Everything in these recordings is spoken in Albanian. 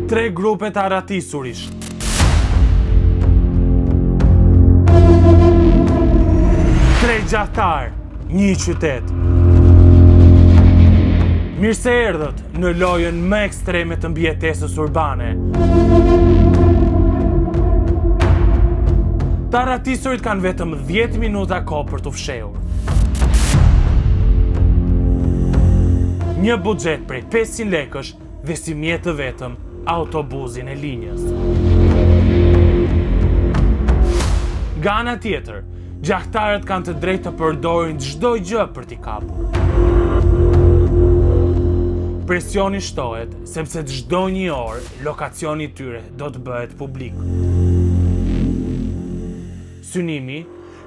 3 grupe të arratisurish. Tre gjahtar, një qytet. Mirë se erdhët në lojën më ekstreme të mbijetesës urbane. Të arratisurit kanë vetëm 10 minuta kohë për të fshehur. Një buxhet prej 500 lekësh dhe si mjetë vetëm autobusin e linjës. Nga ana tjetër, gjahtarët kanë të drejtë të përdorin çdo gjë për t'i kapur. Presioni shtohet sepse çdo një orë lokacioni i tyre do të bëhet publik. Synimi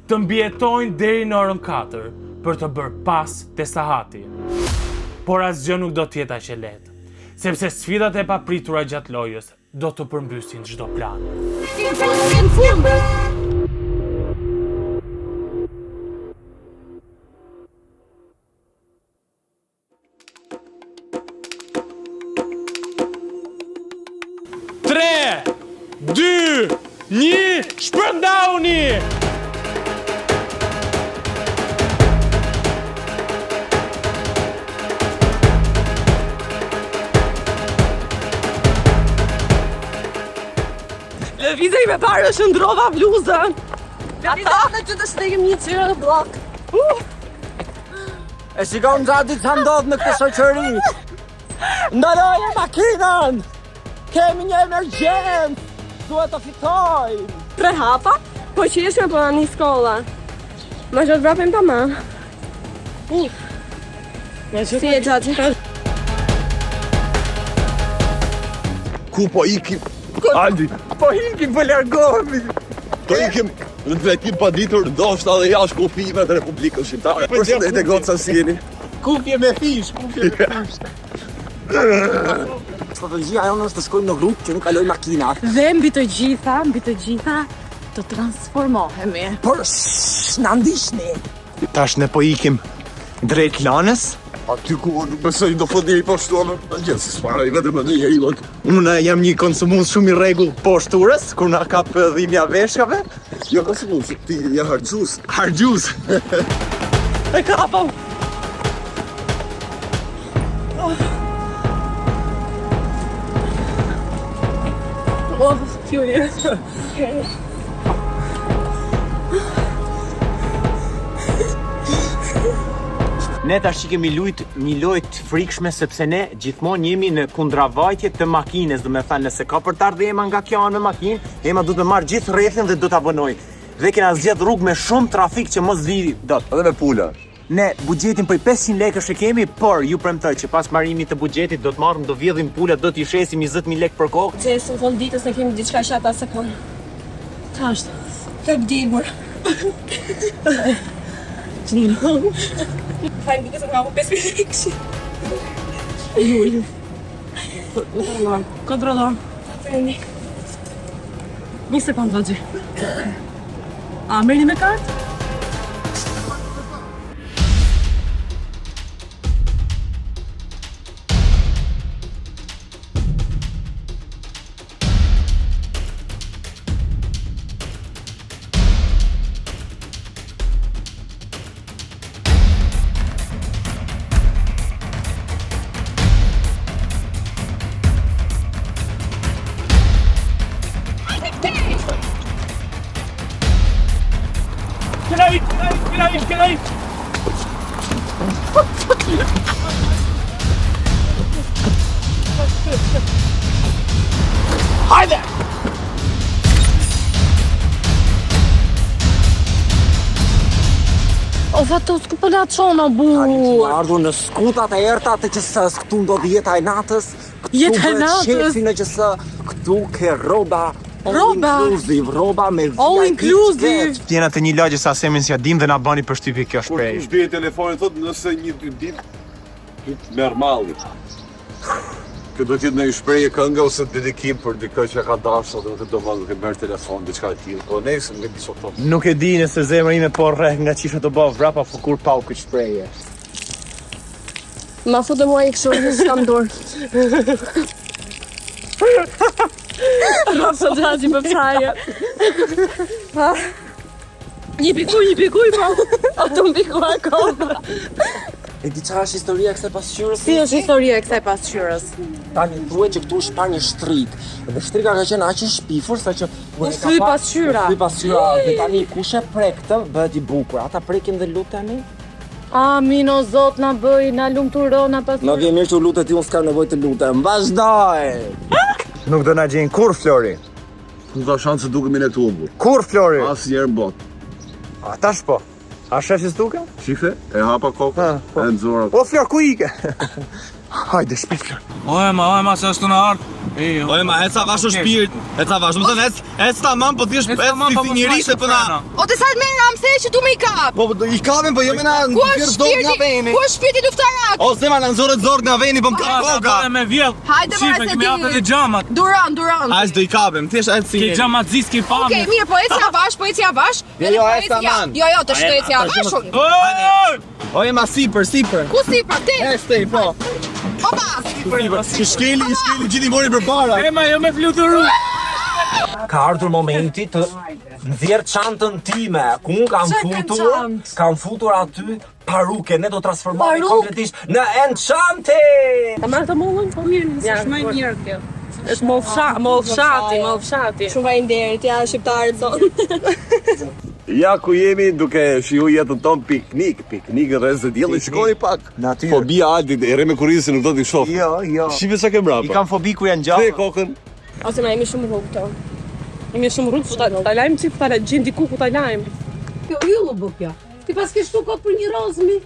të mbijetojnë deri në orën 4 për të bërë pas te sahati. Por asgjë nuk do t'jetë aq e lehtë, sepse sfidat e papritura gjatë lojës do të përmbysin çdo plan. Tre, 2, 1, shpërndauni! Lëvizej me parë shëndrova bluzën. Lëvizej me që të shtegim një qire në blok. E shikon gati që ndodhë në këtë shoqëri. Ndaloje makinën! Kemi një emergjent! Duhet të fitojmë! 3 hapa, po që ishme për një skolla. Ma që të vrapim të ma. Si e gjatë? Ku po ikim? Aldi, Po hikim për largohemi! po ikim në drejtim pa ditur ndoshta dhe jashtë kufive të Republikës Shqiptare. Përshëndetje goca si jeni? Kufje me fish, kufje me fish. Strategjia jonë është të shkojmë në grupë që nuk kaloj makina. Dhe mbi të gjitha, të transformohemi. Por na ndihni. Tash ne po ikim drejt lanës. Aty ku nuk besoj do fot njëri poshtuar në gjithë, s'para i vetëm në një lot. Unë jam një konsumues shumë i rregull poshturës, kur na kap dhimbja veshkave. Jo konsumues, ti je harxhues. Harxhues. E kapëm. Furious. Ne tash kemi lujt një lojë të frikshme sepse ne gjithmonë jemi në kundravajtje të makinës, do të thënë nëse ka për të ardhur Ema nga kjo anë me makinë, Ema duhet të marr gjithë rrethin dhe do ta vonoj. Dhe kena zgjedh rrugë me shumë trafik që mos vi dot. Edhe me pula. Ne buxhetin për 500 lekësh e kemi, por ju premtoj që pas marimit të buxhetit do të marrim, do vjedhim pulat, do t'i shesim 20.000 lekë për kokë. Gjesu, fol ditës ne kemi diçka shata se kon. Ta është? Të vdigur. Qënë? Fajnë ditës nga mu 5.000 lekëshi. Jullë. Kontrolor. Fendi. Një sekundë vëgjë. A, mërni me kartë? Kënaj! Hajde! O fato, s'ku për nga qona, bu! Ardhur në skutat e ertat e qësës, këtu ndodh jeta e natës, Jeta e natës? Këtu bëhet shefi në qësë, këtu ke roba, Roba? roba me All inclusive! Jena të një lagje sa semin si adim dhe na bani përshtypje kjo Kur shprej. të shbije telefonin thot nëse 1-2 ditë të merr malli. Kjo do t'jetë në një shprehje kënga ose dedikim për dikë që ka dashur dhe do të duke merr telefon diçka e tillë. Po nesër nuk e di sot. Nuk e di nëse zemra ime po rreh nga çisha të bëv vrapa po kur pau këtë shprehje. Ma futë mua i kështu, s'kam dorë. Rafsa Gjaxhi për praje. Një pikuj, po. O të mbiku e kobra. E di çfarë është historia e kësaj pasqyrës? Si është historia e kësaj pasqyrës? Tani thuhet që këtu është parë një shtrik. Dhe shtrika ka qenë aq i shpifur saqë U thy pasqyra. Thy pasqyra. Dhe tani kush e prek këtë bëhet i bukur. Ata prekin dhe luteni. Amin o Zot na bëj, na lumturona pasqyrë. Na vjen mirë që u lutet ti, unë s'kam nevojë të lutem. Vazhdoj. Nuk do na gjejnë kur Flori. Nuk ka shanse dukemi ne këtu humbur. Kur Flori? Asnjëherë në botë. A tash po. A shef si s'duke? Shife, e hapa kokën, e nxora. O Flor, ku ike? Hajde, shpit Flor. Ojma, se ashtu në ardh. Ojma, eca vash o shpirt. Eca vash, më thënë ec tamam, po thjesht ec si njërishe po na. O të sajt me nga më the që tu me i kap. Po i kapim, po jo me na ndirë dog nga veni. Ku është shpirti luftarak? O zema na nxorët zorg nga veni, po më ka koka. Me vjell. Hajde Shife, kemi hapet e xhamat. Duran. Hajde do i kapim, thjesht ec si. Ke xhamat zis, ke famë. Okej, mirë, po ecja vash. Jo, ecja man. Jo, të shto ecja vash. Ojma sipër. Ku si pra ti? Stej, po. Opa! Shkeli gjithi mori përpara. Ema, jo me fluturu. Ka ardhur momenti të nxjerr çantën time, ku unë kam futur aty paruke, ne do transformohemi kompletisht në Enchanted. Ta marrë të mullën? Po mirë, është më mirë kjo. Është më fshati. Shumë faleminderit, ja shqiptarët sonë. Ja ku jemi duke shiju jetën ton piknik rreth diellit. Shikoni pak. Natyrë. Fobia Aldit e reme kurrizë se nuk do t'i shoh. Jo. Shive sa ke mbrapa. I kam fobi ku janë Dhe gjallë. kokën. Ose na jemi shumë rrugë këto. Jemi shumë rrugë, ta lajmë që ta gjin diku ku ta lajmë. Kjo yllu bë kjo. Ti pas ke shtu kot për një rozmi.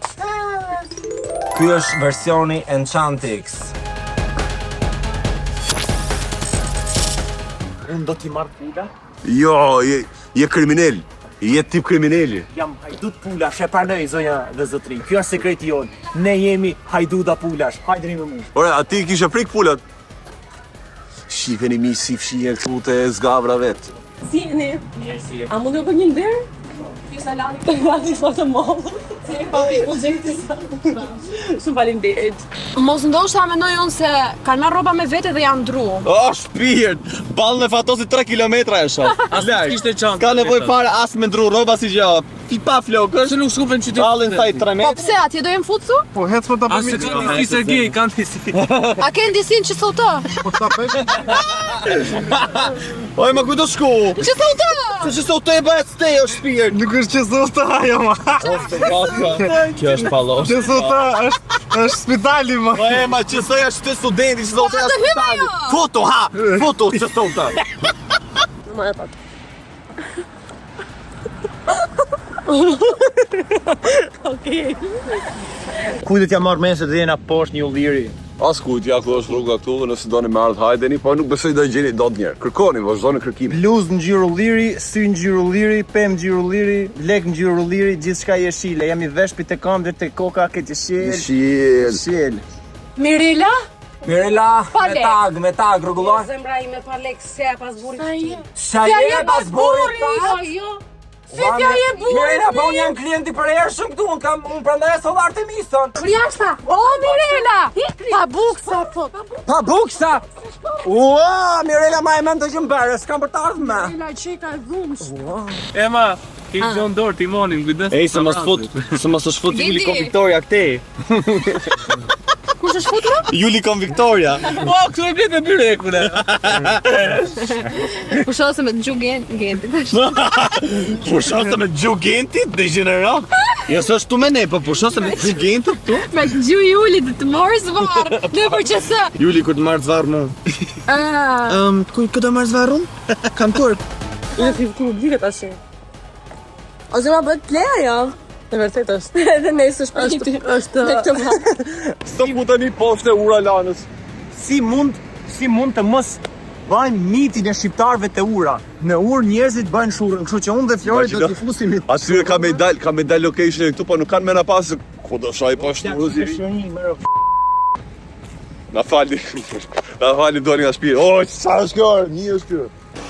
Ky është versioni Enchantix. Unë do t'i marr pula. Jo, je kriminal. Je tip kriminali. Jam hajdut pulash, e pranoj zonja dhe zotrin. Kjo është sekreti jon. Ne jemi hajduda pulash. Hajde me mua. Ore, ati kisha prik pulat. Shifeni mi si fshihen këtu te zgavra vet. Si jeni? A mund të bëj një ndër? Ti salati foto moll. Si e papi u gjeti sa. Shumë faleminderit. Mos ndoshta mendoj unë se kanë marrë rroba me vete dhe janë ndru. O shpirt, ballën e fatosit 3 kilometra e shoh. As Kishte çantë. Ka nevojë fare as me ndru rroba si gjë. Fi pa flokësh. Se nuk shkupen qytet. Ballën thaj 3 Po metra. pse atje do jem futsu? Po hec po ta As se kanë disi Sergej, kanë disi. A ke ndisin që sotë? Oj, ma ku do shku? Që sotë? Se që sot e bëhet stej o shpirt. Nuk është që sot ajo ma. Kjo është pallosh. Që sot është spitali ma. Po e ma që sot është të studenti, që sot është spitali. Foto që sot. Më e pat. Okej. Kujdet ja marr meset dhe jena poshtë një ulliri. As kujt, ja ku është rruga këtu dhe nëse doni me ardh hajdeni, po nuk besoj do e gjeni dot njerë. Kërkoni, vazhdoni kërkimin. Bluz në gjyrë ulliri, sy në gjyrë ulliri, pem në gjyrë ulliri, lek në gjyrë ulliri, gjithçka jeshile. Jam i veshpi te kam dhe te koka ke qeshil. Shiel. Mirela? Mirela, me tag, rregullon. Zemra ime pa lek se pas burit. Sa je pas burit? Jo. Si t'ja je burri? Mirela, po unë jam klienti për hershëm këtu, unë prandaj e soll Artemisën. Jashta. O Mirela! Pa buksa po. Pa buksa! Ua, Mirela ma e mend të që mbere, s'kam për të ardhë me. Mirela çeka e dhumsh. Ema, ke John Dor timonin, kujdes. Ej, se mos është fut Juli kon Victoria këtej. Kush është futur? Juli kon Victoria. Po, këtu e blet me byrekun. Pushose me gjugen. Pushose me gjugentit dhe gjeneral. Jo se është tu me ne, po pushose me gjugentit tu. Me gju Juli dhe të morë zvar. Në përqësë. Juli kur të marrë zvarë mu. Ku këtë marrë zvarë unë? Kam turp. Në të ku diket ashe. Ose ma bëtë pleja, jo? E vërtet është. Edhe ne së shpiti. Është. Dhe këtë ma. Së mu tani poshte ura lanës. Si mund të mos bëjmë mitin e shqiptarëve të ura. Në urë njerëzit bëjnë shurën, kështu që unë dhe Flori do t'i fusim. Atyre ka me dal location e këtu, po nuk kanë me na pasë. Ku do shaj poshtë urës i ri? Na fali doni nga shpirë. O, sa është kjo? Një është kjo.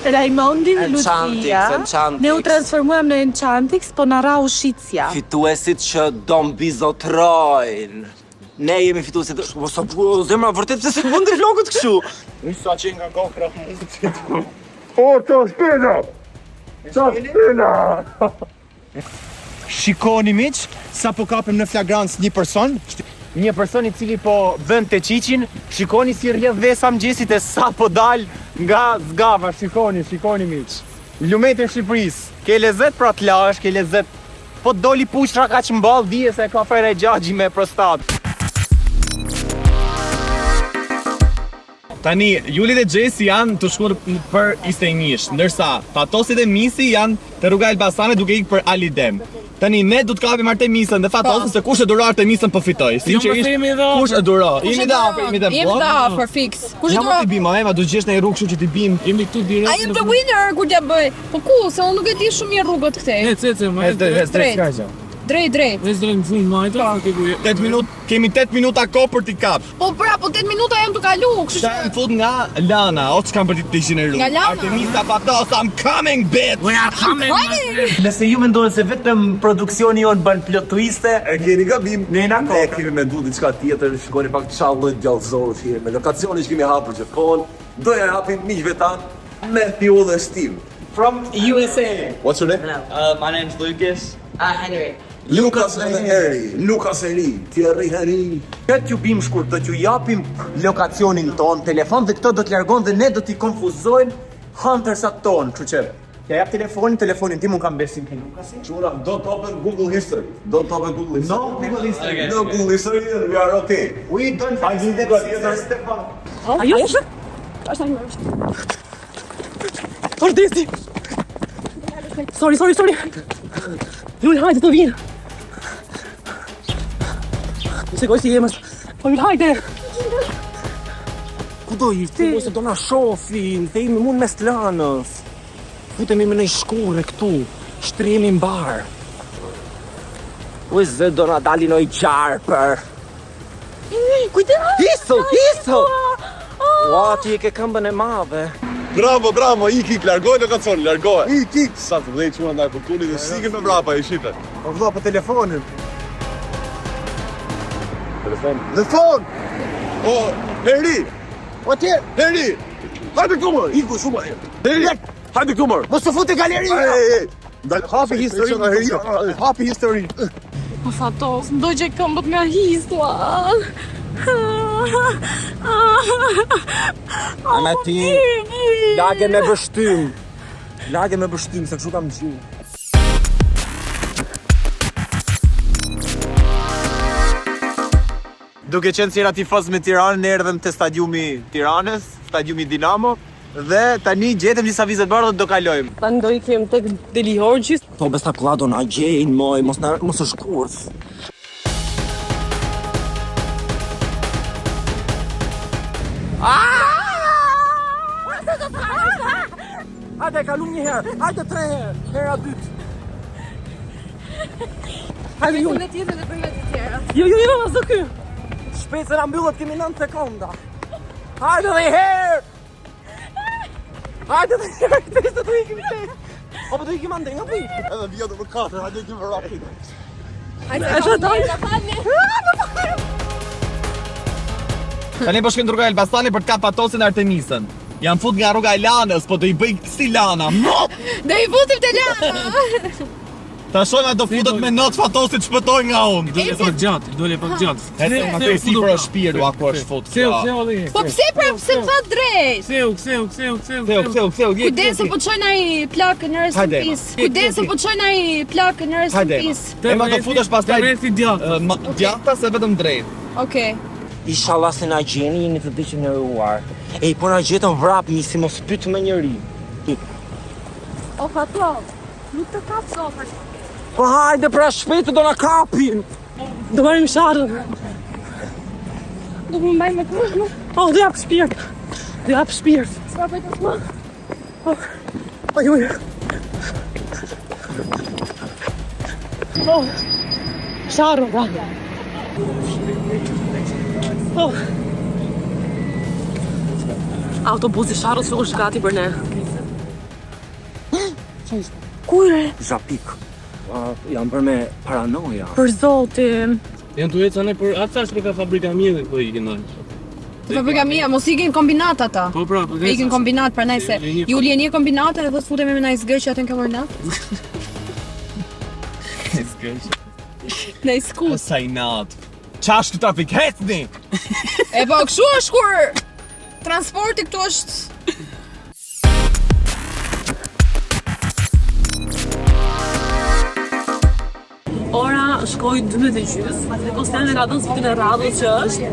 Raimondi dhe Lucia, Enchantix. ne u transformuam në Enchantix, po na ra ushqitja. Fituesit që do mbizotrojnë. Ne jemi fituesi të zemra vërtet pse si të bëndi vlogut kështu? Unë sa që nga kokra. Shikoni miq, sa po kapem në flagrancë një person. Një person I cili po bën te qiqin, shikoni si rrjedh vesa mëngjesit e sa po dal nga zgava, shikoni miq. Lumetin Shqipërisë, ke lezet pra të lash, ke lezet. Po të doli pushra ka që mball, dije se ka fare gjagji me prostat. Tani, Juli dhe Gjesi janë të shkuar për Istejnish, ndërsa Fatosit dhe Misi janë të rruga Elbasanit duke ikë për Alidem. Tani, ne du të kapim Artemisën dhe Fatosin se kush e duro Artemisën po fitoj. Sinqerisht, kush e duro? Jemi dhe afër fix. Kush e Ja më t'i bim, Ema, du gjesh në rrugë kështu që t'i bim. Jemi këtu direkt. I am the winner kur t'ja bëj. Po ku, se unë nuk e di shumë mirë rrugët këtej. Ece, Drejt. Ves drejt në fund majtë, ke ku 8 minuta, kemi 8 minuta kohë për t'i kapsh. Po 8 minuta jam të kalu, kështu Shta në fut nga Lana, o që kam për t'i të ishin e rrugë. Nga Lana? Artemisa Fatos, I'm coming, bitch! We are coming. Nëse ju mendoni se vetëm produksioni jonë bën plot twiste, E keni gabim. Ne na Ne kemi mendu diçka tjetër, shikoni pak çfarë lloj djallëzore që me lokacioni që kemi hapur gjithkohon. Doja japim miqve tanë me Theo dhe Steve. from USA. What's your name? My name's Lucas. Henry. Lucas and Harry. Lucas Harry. Thierry Harry. Këtë ju bim shkurt, do t'ju japim lokacionin ton, telefon dhe këto do t'largon dhe ne do t'i konfuzojmë huntersat ton, kështu që ja jap telefonin tim, unë kam besim ke Lukasin. Chura, don't open Google history. Don't open Google history. No Google history. No Google history, we are okay. We don't find it, Mr. Stefan. Ajo është? Është ai më. Ordesi. Sorry. Jul, hajde të vinë. Se goj si jemës. Po Jul, hajde. Kudo I ti? Se do na shohin, te imi mund mes lanës. Futemi me në shkure këtu, shtremi mbar. U zë do na dali në I qarpër. Kujtë. Hiso! Ua, ti e ke këmbën e madhe. Bravo, iki, largoj lokacion, largoj. Iki. Sa të vdej çuna ndaj kulturit dhe sikin me brapa I shite. O vëlla për telefonin. Telefon. Oh, Harry. O tje, Harry. Hajde këtu më, iku shumë herë. Harry. Hajde këtu më. mos të fut e galeri. Ej. Dal Hapi history. Po Fatos, më dojgje këmbët nga histua. Ama ti, lage me bështym. Se kështu kam gjuhë. Duke qenë si tifoz me Tiranën, ne erdhëm te stadiumi Tiranës, stadiumi Dinamo, dhe tani gjetëm disa vizet bardhë dhe do kalojmë. Tani do ikim tek Deli Horgjis. Po besta kulla do na gjejnë, moj, mos është kurth. Hajde, kalum një herë, hajde 3 herë, hera 2. Hajde ju. Në tjetër dhe për nga të tjera. Jo, zë ky. Shpejt se na mbyllet, kemi 9 sekonda. Hajde dhe herë. Hajde dhe herë, të do ikim te. O, po do ikim ande, nga pi. Edhe vija do për 4, hajde ikim për rapid. Tani po shkojmë në rruga Elbasanit për të kapur Fatosin e Artemisën. Jam fut nga rruga e Lanës, po do I bëj si Lana. Do I futim te Lana. Ta shojna do futet me not Fatosit shpëtoj nga unë. Dole pak gjatë. Edhe ma të si për shpirt ku është fut. Po pse më tha drejt? Ktheu, Kujdes se po çojnë ai plakën në rest in Hajde, peace. Kujdes se po çojnë ai plakën në rest in Hajde. peace. Ema do futesh pastaj. Rreth I djathtë. Djata se vetëm drejt. Okej. Inshallah se na gjeni, jeni të degeneruar. Ej, po na gjetën vrap, misi mos pyet me njëri. O Fatos, nuk të kap sopër. Po hajde pra shpejt do na kapin. Do marrim sharrën. Do më mbaj me të. Oh, do jap shpirt. Sa bëj të më? Ajo. Oh. Sharrën, da. Oh. Autobusi sharrës u është gati për ne. Kure? Zhapik. Jam bërë me paranoja. Për zotin. Janë të ecane për atë thash ka fabrika mjedhe po ikin ndonjë. Fabrika mia, mos ikin kombinat ata. Po pra, Ikin kombinat prandaj se ju lieni kombinate dhe thos futemi me nai zgëq atë në kombinat. Nai skus. Sa i nat. Çash këtu trafik hecni. E po kështu është kur transporti këtu është. Ora shkoj 12:30, atë Kostian ka dhënë spitin e radhës që është.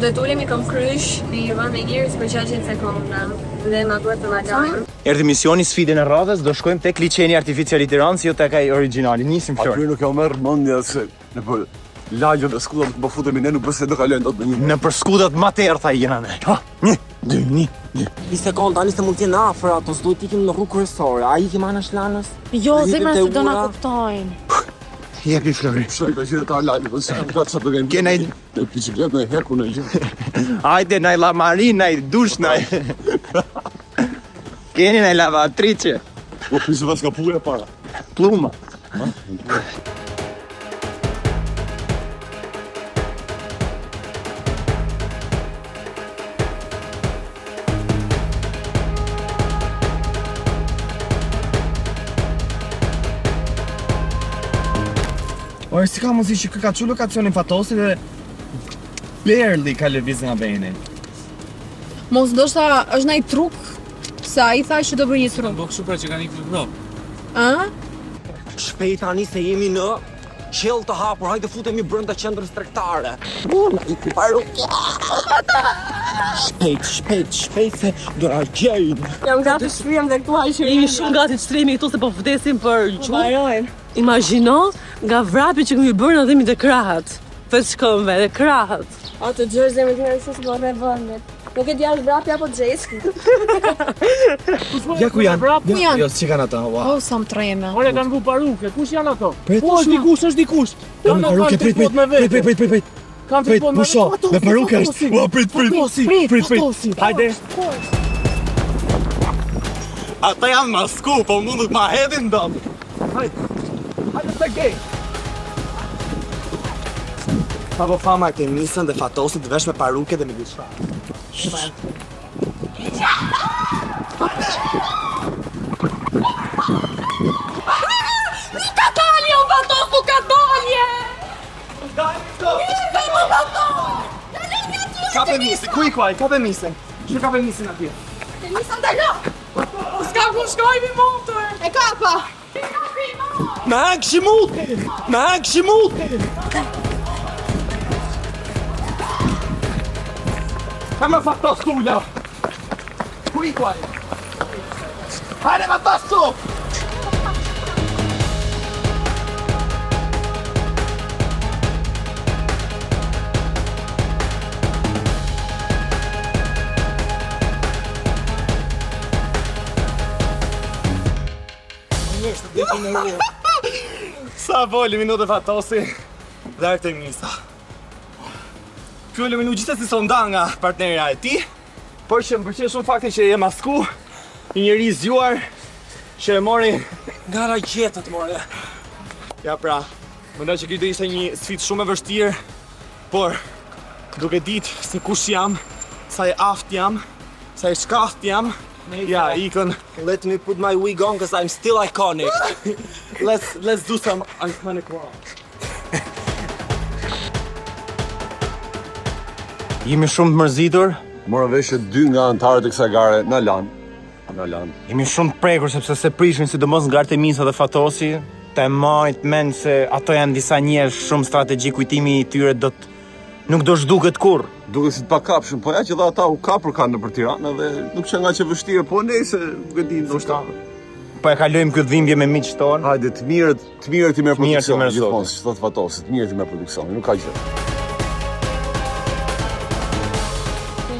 Do të ulemi kom krysh në një vend e njerëz për 60 sekonda dhe na duhet të na lajmë. Erdhi misioni sfidën e radhës, do shkojmë tek liçeni artificial i Tiranës, jo tek ai origjinali. Nisim Flori. Aty nuk jam merr mendja se në për lagjën e skullat po futemi ne nuk bëse do kalojnë dot me një. Në për skudat më të errta jena ne. Ha, 1, 2, 1. 1 sekond, tani se mund të jenë afër ato, s'duhet ikim në rrugë kryesore. A ikim anash lanës? Jo, zemra se do na kuptojnë. Jepi Flori. Shoj ka qenë ta lajmë, po se ka çfarë do kemi. Kenaj Në bicikletë në heku në gjë. Hajde, naj lamarin, naj dush, naj. Keni naj lavatrice. Po pse vas ka puja para. Pluma. Ora si ka mundësi që ka çu lokacionin Fatosi dhe Lerli ka lëviz nga bene. Mos ndoshta është ndaj truk se ai tha që do bëj një truk. Po kështu pra që kanë ikë në Ë? Shpejt tani se jemi në qell të hapur, hajde futemi brenda qendrës tregtare. Shpejt se do na gjejnë. Jam gati të shpijam dhe këtu ai që jemi shumë gati të shtremi këtu se po vdesim për gjuhë. Imagjino nga vrapi që kemi bërë na dhemi të krahët. Për shkëmbë dhe krahët. O të gjërë zemrën time se s'po rre vëndet. Nuk e di as vrapi apo xhes. Ja ku janë? Ku janë? Jo, si kanë ata, ua. O sa më treme. Ore kanë vu paruke, kush janë ato? Po, është dikush. Kanë paruke, prit. Kanë Prit, pusho, me paruke është. Ua, prit. Hajde. Ata janë masku, po mundu të ma hedhin ndonjë. Hajde të gej. Pa po fama ke nisën dhe Fatosit vesh me paruke dhe me diçka. Ka dalje, o Fatos, nuk ka dalje! Kape nisën, ku i kuaj, kape nisën. Që kape nisën atje? Nisën të lo! S'ka ku shkoj mi motor! E kapa. Me hek shimuti! Ka me Fatos kula! Ku i kuaj? Hajde Fatos tu! Sa voli minutë Fatosi dhe Artemisa. Fjole minu gjithë si sonda nga partnerja e ti, por që më përqenë shumë fakti që je masku, një njëri zjuar që e mori Gara gjetët, more. Ja pra, mendoj që kjo do ishte një sfidë shumë e vështirë, por duke ditë se kush jam, sa e aft jam, sa e shkaft jam, ja, ikën. Let me put my wig on cause I'm still iconic. Let's do some iconic rock. Jemi shumë të mërzitur, Mora vesh 2 nga antarët e kësaj gare na lan. jemi shumë të prekur sepse se prishin sidomos nga Artemisa dhe Fatosi, të majt mend se ato janë disa njerëz shumë strategjik, kujtimi i tyre nuk do zhduket kurrë. Duke si të pakapshëm, po ja që dhe ata u kapur kanë nëpër Tiranë dhe nuk që nga që vështirë, po nejse nuk e di ndoshta. Po e kalojmë këtë dhimbje me miqtë tonë. Hajde, të mirët i merr Të mirët i produksion, merr gjithmonë, zoti. si thot Fatosi, të mirët i merr produksion, nuk ka gjë.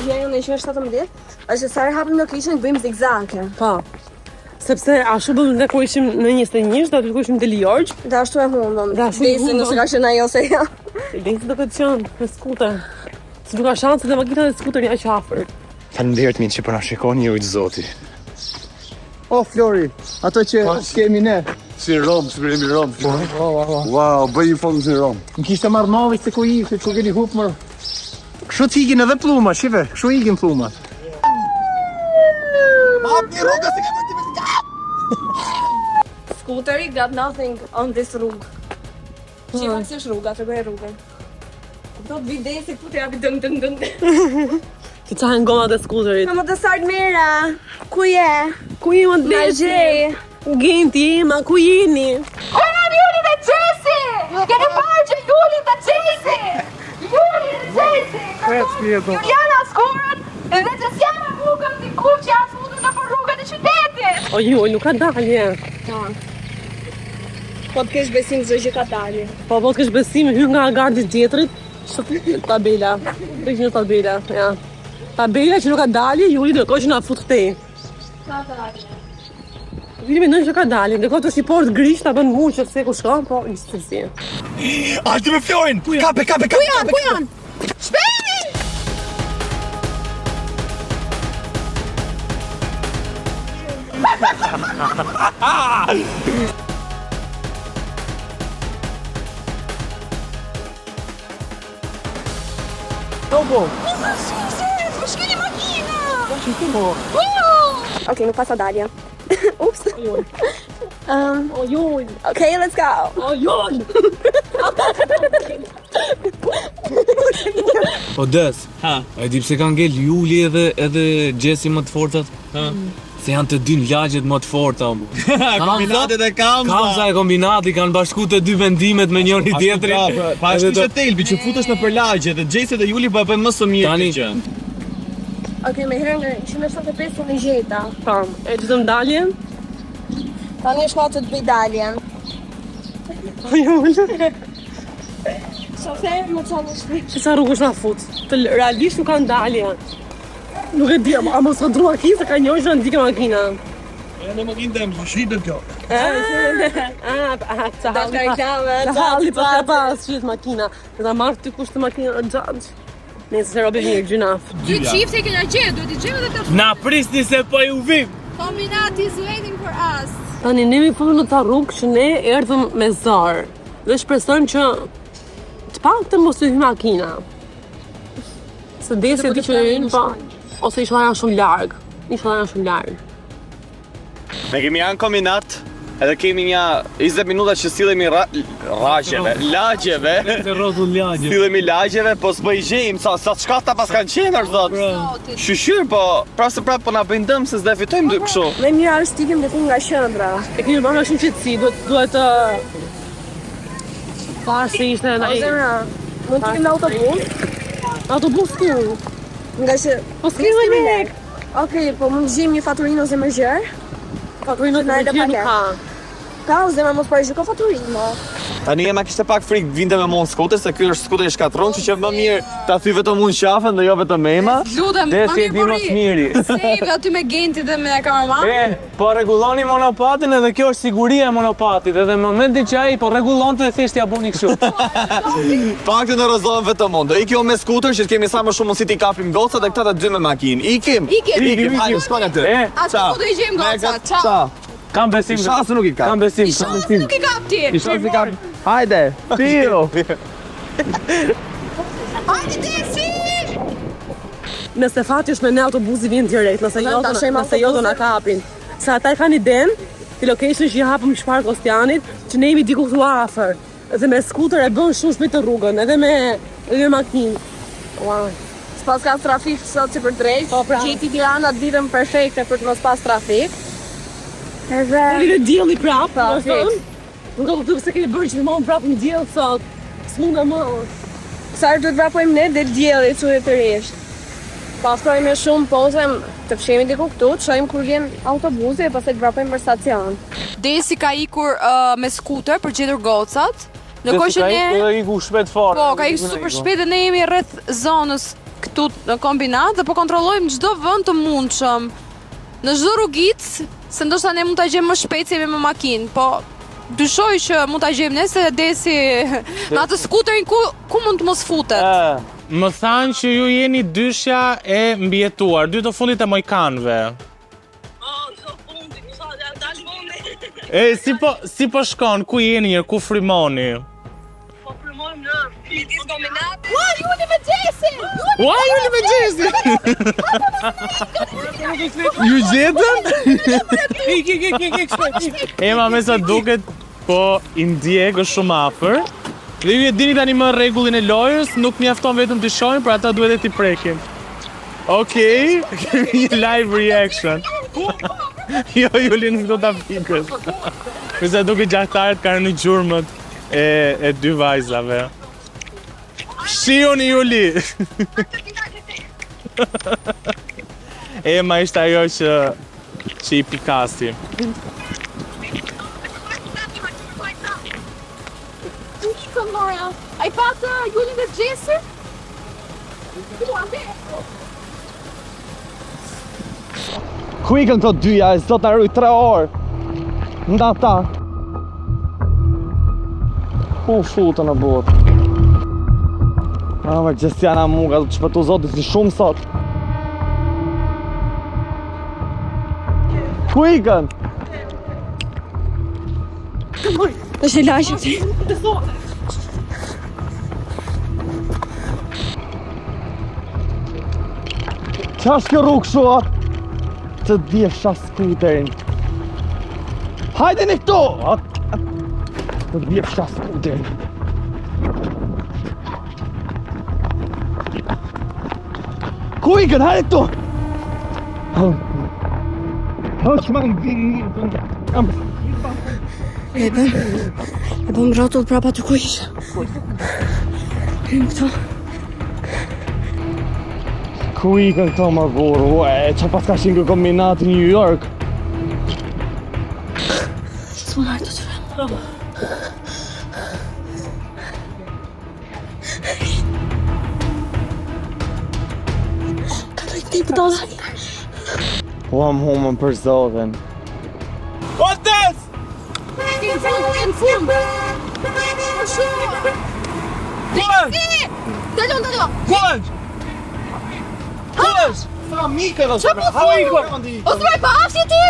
Gjëja në 17 është se sa herë hapim location bëjmë zigzage. Po. Sepse ashtu bëm ne kur ishim në 21, do të ishim te Liorg. Dhe ashtu e hundëm. Dhe ashtu e Desi hundëm. nëse ka qenë ajo se ja. Dhe do të qenë me skuter. Se nuk ka shanse dhe makina dhe skuter janë qafër. Faleminderit miq që po na shikoni, ju i Zoti. O Flori, ato që kemi ne, Si Rom, shpërimi Rom. Wow, bëj një foto si Rom. Më kishte marrë malli se ku keni hup mërë. Kështu t'ikin edhe pluma, shive, kështu ikin pluma. Scooteri got nothing on this rrugë. Shima si është rruga, tregoj rrugën. Do të videsi këtu të japi dëng. Ti qahen goma të skuterit. Më të sartë mera, ku je? Ku je më të gjej. Genti, ma ku jeni? Kena Juli dhe Gjesi! Keni parë që Juli dhe Gjesi! Juli dhe Gjesi! Juliana Skorën dhe Gjesiana Bukën t'i ku që janë futur në për rrugën e qytetit! O ju, nuk ka dalje. Po të kesh besim zë që ka dalje. Po kesh besim, hyr nga gardi tjetrit. Shëtë tabela. Bëjsh një tabela, ja. Tabela që nuk ka dalje, Juli dhe ko që nga fut këtej. Ka dalje. Vini mendoj që ka dalje, ndërkohë të shqiport grish ta bën muqë se ku shkon, po ishte si. Alti me Florin! Kape! Ku janë? Shpejt! Shkeni makina! Okej, nuk pasa dalje. Ups. Okay, let's go. O Des, e di pse kanë ngel Juli edhe Gjesi më të fortat? Se janë të dy lagjet më të forta. Kombinatet e Kamza. Kamza e kombinati kanë bashku të dy vendimet me njëri tjetrin. Pa ashtu që Telbi që futesh në përlagje dhe Gjesi dhe Juli po e bëjnë më së miri këtë gjë. Okej, me herën e 175 në gjeta. Tam, e të të dalje? Tani është kohë të bëj daljen. Shofer, më qanë shpik. Që qa rrugësh nga fut? Realisht nuk kanë dalje. Nuk e di, a mos ka dru makinë se ka njojnë që në ndike makina. E në makinë të më shqitën kjo. Që halli pa ka pas shqit makina. Dhe ta marrë ty kushtë makina në gjatë. Nëse se robi mirë, gjynaf. Dy qifte e kena gjetë, duhet i gjeme dhe të Na prisni se po ju vim. Kombinati is waiting for us. Tani nemi fundu në ta rrugë që ne erdhëm me zarë. Dhe shpresojmë që të pak të mos të hy makina. Se desi di që në pa, ose ishë janë shumë largë. Ne kemi janë kombinat, edhe kemi një 20 minuta që sillemi lagjeve. Sillemi lagjeve, po s'bëj gjejmë, sa çkata pas kanë qenë, thot. Shqyr, po prapë prapë po na bëjnë dëm se s'do fitojmë dy kështu. Me mirë arstikim dhe nga qendra. E kemi bërë shumë qetësi, duhet të parë se ishte në Mund të kemi autobus? Autobus këtu. Nga që... Po s'kemi lek. Okej, po mund të gjejmë një faturinë ose më gjerë? Faturinë ose më gjerë nuk ka. Ka, ose me mos parishiko faturinë. Tani ema kishte pak frikë vinte me mon skuter, se ky është skuteri shkatron, që më mirë ta thy vetëm unë qafën dhe jo vetëm Ema. Lutem, Dhe si e di mos miri. Save aty me Genti dhe me kameraman. Po rregulloni monopatin edhe kjo është siguria e monopatit. Edhe në momentin që ai po rregullonte dhe thjesht ja buni kështu. Pakti në rrezon vetëm unë. Do ikim me skuter që kemi sa më shumë mos i kapim gocat dhe këta të dy me makinë. Ikim. Hajde, shkon aty. Atë ku do i gjejmë gocat. Ciao. Kam besim. Shansë nuk i ka. Kam besim. Shansë nuk i kap ti. Shansë i ka. Hajde. Pio. Hajde Desi. Nëse fati është me ne autobusi vjen direkt, nëse jo do na kapin. Se ata kanë iden, ti location që i hapëm Shpark Ostianit, që ne jemi diku këtu afër. Dhe me skuter e bën shumë shpejt të rrugën, edhe me makinë. Wow. S'pas ka trafik sot që për drejt, gjeti Tirana ditën perfekte për të mos pas trafik. Edhe... Në dielli prapë, nuk ka kuptuar se keni bërë gjithmonë prapë në diell sot. S'munda më. Sa duhet vrapojmë ne dhe dielli çuditërisht. Pastrojmë me shumë pozëm të fshemi diku këtu, të shojmë kur vjen autobusi e pastaj të vrapojmë për stacion. Desi ka ikur me skuter për gjetur gocat. Ndërkohë që ne Ka iku shpejt fort. Po, ka ikur super shpejt dhe ne jemi rreth zonës këtu në kombinat dhe po kontrollojmë çdo vend të mundshëm. Në çdo rrugicë, se ndoshta ne mund ta gjejmë më shpejt se jemi me makinë, po dyshoj që mund ta gjejmë ne se Desi me atë skuterin ku mund të mos futet. Më thanë që ju jeni dyshja e mbjetuar, dy të fundit e mojkanëve. E, si po shkon, ku jeni njërë, ku frimoni? Po frymojmë në Midis kombinatit. Ua, Juli me Gjesi! Ua, Juli me Gjesi! Ju gjetën? Ema me sa duket, po i ndjek është shumë afër. Dhe ju e dini tani më rregullin e lojës, nuk mjafton vetëm të shohim, por ata duhet e t'i prekim. Okej, kemi një live reaction. Jo, Juli nuk do t'a fikës. Kësa duke gjahtarët kanë në gjurmët e dy vajzave. Shioni Juli! Ema ishte ajo që i pikasi. A i patë Julin dhe Gjesi? Ku ikën këto dyja, e s'do të rruj 3 orë. Nda ta. Ku futën në botë. Ama Gjesiana Muga, do të shpëtu zotit si shumë sot. Ku ikën? Është e lashë ti. Qa është kjo rrugë shuat? Të djesha skuterin. Hajde në këto! Të djesha skuterin. Ku ikën? Hajde këto! Që ma në vinë E bëm rrotull prapa të ku ishë. Këto. Ku ikën këto më burë? Ue, që pas ka shinë kombinat në New York? Së më lartë të të vremë. Ka të rejtë për dola. Po am humën për zotin. Otes! Në fund! Për shumë! Gjesi! Dalon! Kuash! Kuash! Sa mikë dhe Qa po thumë? O së me pafsi ti?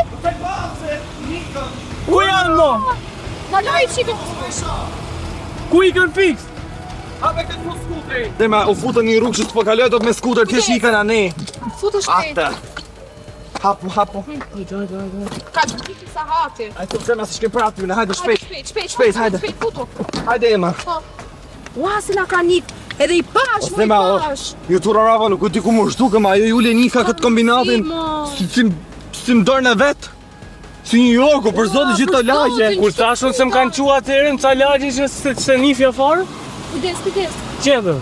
Ku janë mo? Në lojë qipin. Ku ikën fix? Dhe me u futën një rrugë që të përkaloj do të me skuter t'jesh ikën a ne. Futë shpejt. Atë. Hapo. Ka të piki sa hati. Ajtë të zema se shkem për aty, hajde shpejt. Shpejt, hajde. futu. Hajde Ema. Ua, si na ka njit. Edhe i pash, Ose ma, ju të rarava nuk u ti ku më shtukëm, ajo Juli nika këtë kombinatin si më dorën e vetë. Si New Yorku, për zotë gjithë të lagje. Kur thashun se më kanë qua atëherë në ca lagje që se nifja farë? Kujdes. Qedë?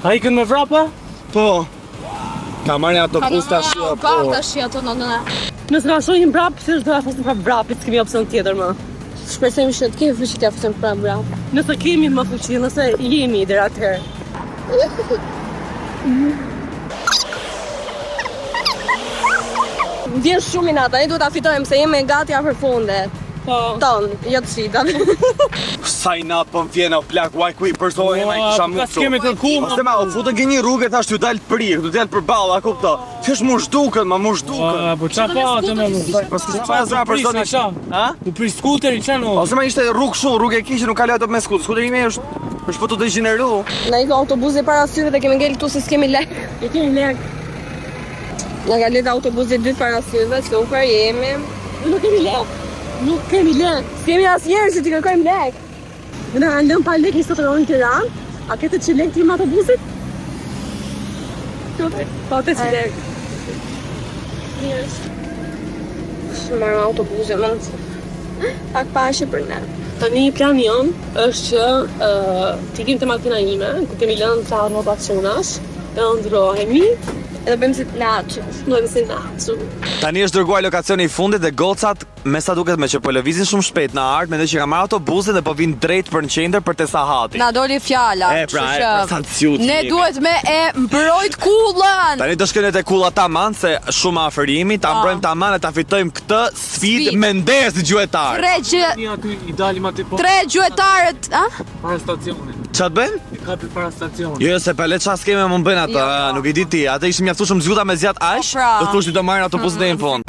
A ikën me vrapa? Po. Ka marrë ato bus tash, po. Tash ato në. Nësë nga shojnë brapë, se është do e fasin prapë brapit, s'kemi opcion tjetër më. Shpresojmë që të kemi fuqi t'ja futëm pra brap. Nëse kemi më fuqi, nëse jemi deri atëherë. Vjen shumë i nata, ne duhet ta fitojmë se jemi gati afër fundit. Po. Ton, jo të shitat. Sa i natë po më vjena o plak, uaj ku i përzojë, ema i kisha mu Ka s'kemi kërkumë. Ose ma, u futën ke një rrugë e thash t'ju dalë prirë, t'ju dalë për balë, a kupto? Që është mu shduken, ma mu shduken. Po qa pa atë me mu? Po s'kisha pa zra për zonë. Ha? U pri skuteri qa në? Ose ma ishte rrugë shu, rrugë e kishë, nuk ka lejtë me skutë. Skuteri ime është po të degeneru. Na i ka autobusi para syve dhe kemi ngel këtu se s'kemi lek. E kemi lek. Na ka lidh autobusi dytë para syve, super jemi. Nuk kemi lek. Nuk kemi lek. S'kemi asnjëherë se t'i kërkojmë lek. Na lëm pa lek një sotëror në Tiranë. A ketë që lek t'im autobusit? Po të që lek. Shumë marrë autobusi, më pak pashe për ne. Tani plani jon është që t'i kim të makina ime, ku kemi lënë ca rotacionash, e ndrohemi, Edhe bëjmë si t'laçu. ndojmë si nacu. Tani është dërguar lokacioni i fundit dhe gocat me sa duket me që po lëvizin shumë shpejt në art, mendoj që ka marrë autobusin dhe po vinë drejt për në qendër për te Sahati. Na doli fjala. E pra, për sa të ciut Ne jemi. duhet me e mbrojt kullën. Tani do shkojnë te kulla taman se shumë afër jemi, ta mbrojmë taman e ta fitojmë këtë sfidë Sfidë. me ndezë gjuetar. Një aty i dalim aty po. Tre gjuetarët, a? Para stacionit. Ç'a të bëjmë? I kapi para stacionit. Jo, se pa le ç'a skeme më bëjnë ato, nuk i di ti. Ata ishin mjaftueshëm zgjuta me zjat aq, pra. do thosh ti do marrin autobusin deri në fund.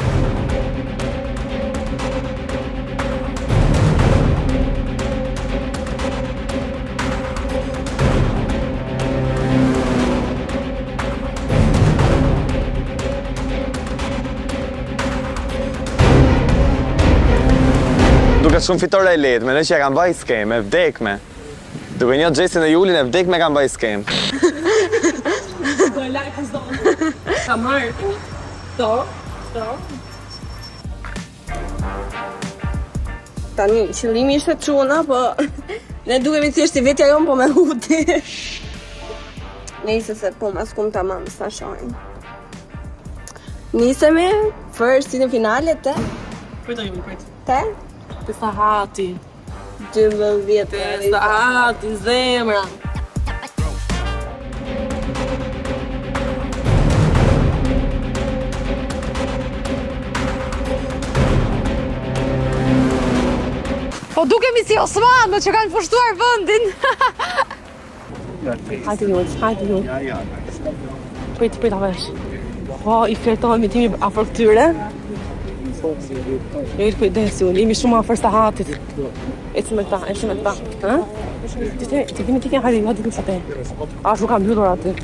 shumë fitore e lehtë, mendoj që e kam baj skem, e vdekme. Duke një Gjesin e Julin e vdekme kam baj skem. Ka marrë. Do. Tani, qëllimi ishte çuna, po ne dukemi thjesht i vetja jon, po me huti. Nëse se po mas kum tamam, sa shohim. Nisemi për në finale të? Te? Të Sahati. 12 Të Sahati, zemra. Po dukemi si Osmanët që kanë pushtuar vendin. Hajde ju. Prit avesh. Po, i flirtohemi timi afër këtyre. Jeri kujdesi, unë jemi shumë afër Sahatit. Ecim me ta, ha? Ti vini ti kënë hajde, hajde sa te. Ashtu kam mbyllur aty.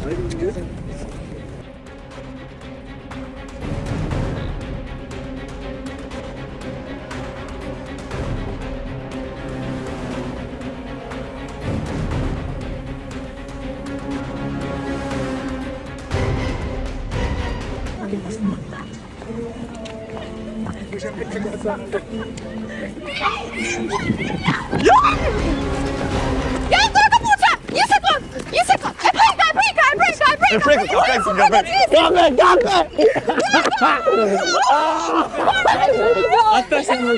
Ja, të kapuça! Një sekund! E prika! Ata se më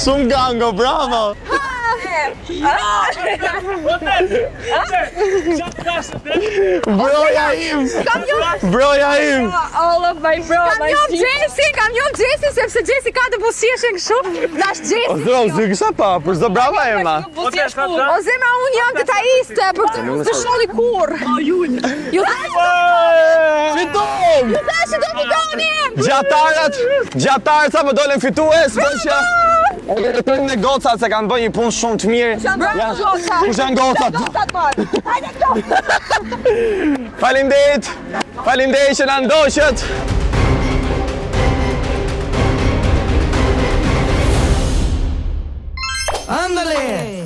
Shumë gango, bravo! Broja im! All of my bro, kam njoh Gjesi, sepse Gjesi ka të busjeshin kështu. Dash Gjesi. O zë kisha pa, për zë brava e ma. O zemra, unë jam detaiste, për këtë nuk të sholli kur. Ju Fitum! tash do fitonim. Gjatarët sa më dolën fitues, po që e vetëm në gocat se kanë bërë një punë shumë të mirë. Kush janë gocat? Faleminderit që na ndoqët. Ándale.